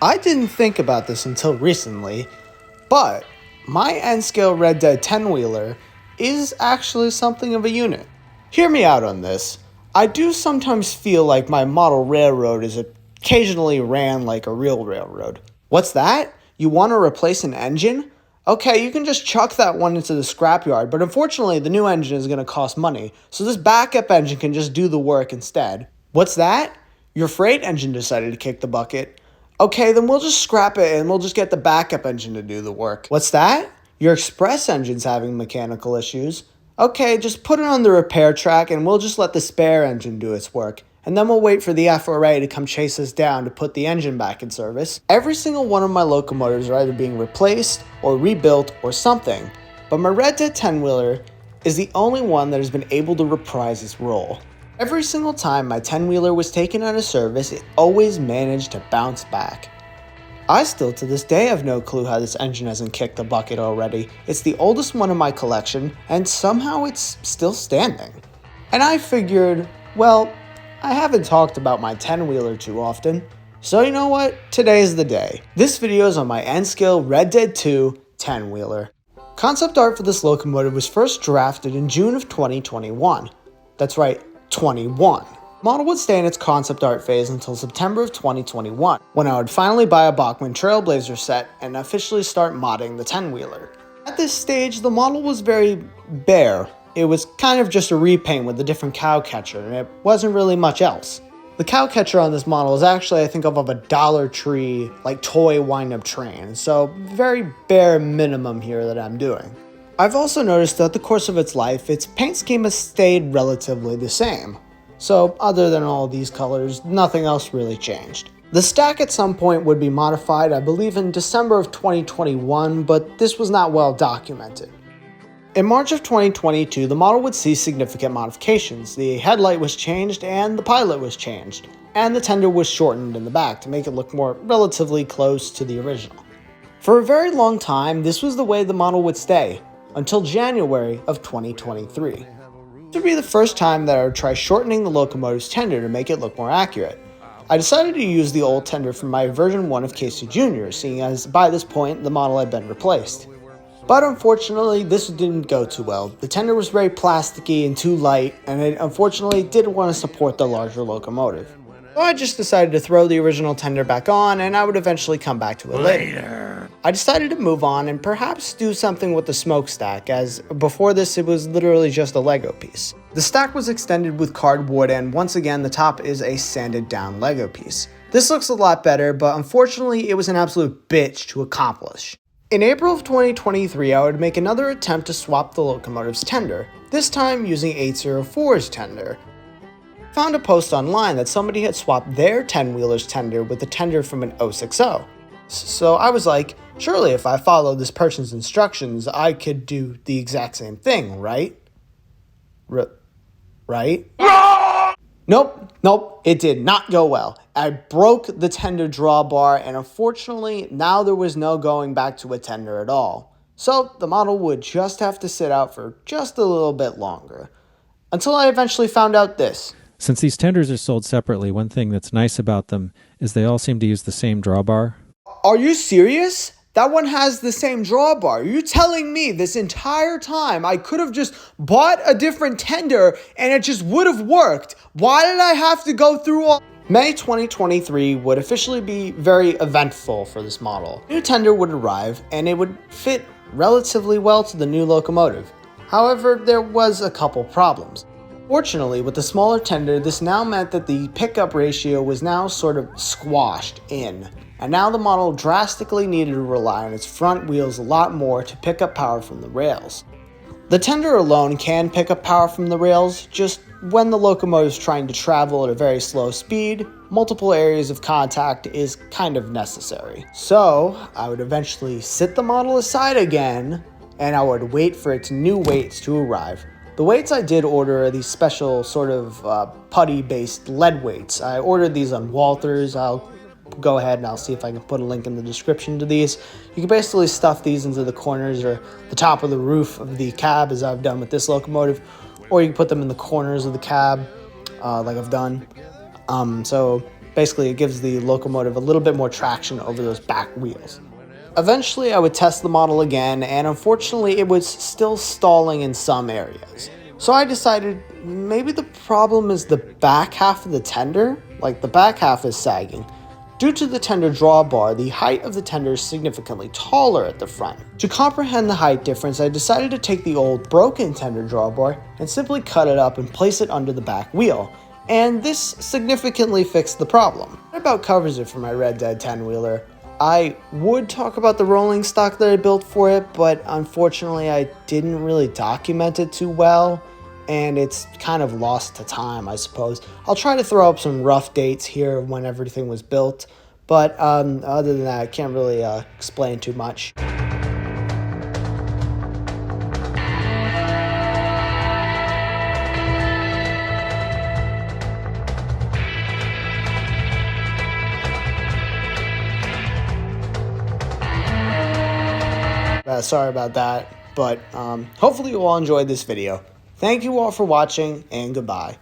I didn't think about this until recently, but my N-scale Red Dead 10-wheeler is actually something of a unit. Hear me out on this. I do sometimes feel like my model railroad is occasionally ran like a real railroad. What's that? You want to replace an engine? Okay, you can just chuck that one into the scrapyard, but unfortunately the new engine is going to cost money, so this backup engine can just do the work instead. What's that? Your freight engine decided to kick the bucket. Okay, then we'll just scrap it and we'll just get the backup engine to do the work. What's that? Your express engine's having mechanical issues. Okay, just put it on the repair track and we'll just let the spare engine do its work. And then we'll wait for the FRA to come chase us down to put the engine back in service. Every single one of my locomotives are either being replaced or rebuilt or something, but my Red Dead 10-wheeler is the only one that has been able to reprise its role. Every single time my 10-wheeler was taken out of service, it always managed to bounce back. I still to this day have no clue how this engine hasn't kicked the bucket already. It's the oldest one in my collection, and somehow it's still standing. And I figured, well, I haven't talked about my 10-wheeler too often, so you know what? Today's the day. This video is on my N-scale Red Dead 2 10-wheeler. Concept art for this locomotive was first drafted in June of 2021. That's right, 21. The model would stay in its concept art phase until September of 2021, when I would finally buy a Bachmann Trailblazer set and officially start modding the 10-wheeler. At this stage, the model was very bare. It was kind of just a repaint with a different cow catcher, and it wasn't really much else. The cow catcher on this model is actually, I think, of a Dollar Tree, like, toy wind-up train, so very bare minimum here that I'm doing. I've also noticed throughout the course of its life, its paint scheme has stayed relatively the same. So, other than all these colors, nothing else really changed. The stack at some point would be modified, I believe in December of 2021, but this was not well documented. In March of 2022, the model would see significant modifications. The headlight was changed and the pilot was changed, and the tender was shortened in the back to make it look more relatively close to the original. For a very long time, this was the way the model would stay, until January of 2023. This would be the first time that I would try shortening the locomotive's tender to make it look more accurate. I decided to use the old tender from my version 1 of Casey Jr., seeing as by this point the model had been replaced. But unfortunately, this didn't go too well. The tender was very plasticky and too light, and it unfortunately didn't want to support the larger locomotive. So I just decided to throw the original tender back on, and I would eventually come back to it later. I decided to move on and perhaps do something with the smokestack, as before this it was literally just a Lego piece. The stack was extended with cardboard, and once again the top is a sanded down Lego piece. This looks a lot better, but unfortunately it was an absolute bitch to accomplish. In April of 2023, I would make another attempt to swap the locomotive's tender, this time using 804's tender. Found a post online that somebody had swapped their 10-wheeler's tender with the tender from an 060. So I was like, surely if I followed this person's instructions, I could do the exact same thing, right? Right? Nope, it did not go well. I broke the tender drawbar, and unfortunately, now there was no going back to a tender at all. So the model would just have to sit out for just a little bit longer. Until I eventually found out this. Since these tenders are sold separately, one thing that's nice about them is they all seem to use the same drawbar. Are you serious? That one has the same drawbar. You're telling me this entire time I could have just bought a different tender and it just would have worked? Why did I have to go through all... May 2023 would officially be very eventful for this model. A new tender would arrive and it would fit relatively well to the new locomotive. However, there was a couple problems. Fortunately, with the smaller tender, this now meant that the pickup ratio was now sort of squashed in. And now the model drastically needed to rely on its front wheels a lot more to pick up power from the rails. The tender alone can pick up power from the rails, just when the locomotive is trying to travel at a very slow speed, multiple areas of contact is kind of necessary. So I would eventually sit the model aside again, and I would wait for its new weights to arrive. The weights I did order are these special sort of putty-based lead weights. I ordered these on Walthers. I'll go ahead and I'll see if I can put a link in the description to these. You can basically stuff these into the corners or the top of the roof of the cab, as I've done with this locomotive, or you can put them in the corners of the cab like I've done. So Basically, it gives the locomotive a little bit more traction over those back wheels. Eventually, I would test the model again, and unfortunately, it was still stalling in some areas. So I decided maybe the problem is the back half of the tender, like the back half is sagging. Due to the tender drawbar, the height of the tender is significantly taller at the front. To comprehend the height difference, I decided to take the old broken tender drawbar and simply cut it up and place it under the back wheel. And this significantly fixed the problem. That about covers it for my Red Dead 10-wheeler. I would talk about the rolling stock that I built for it, but unfortunately I didn't really document it too well, and it's kind of lost to time, I suppose. I'll try to throw up some rough dates here of when everything was built, but other than that, I can't really explain too much. Sorry about that, but hopefully you all enjoyed this video. Thank you all for watching, and goodbye.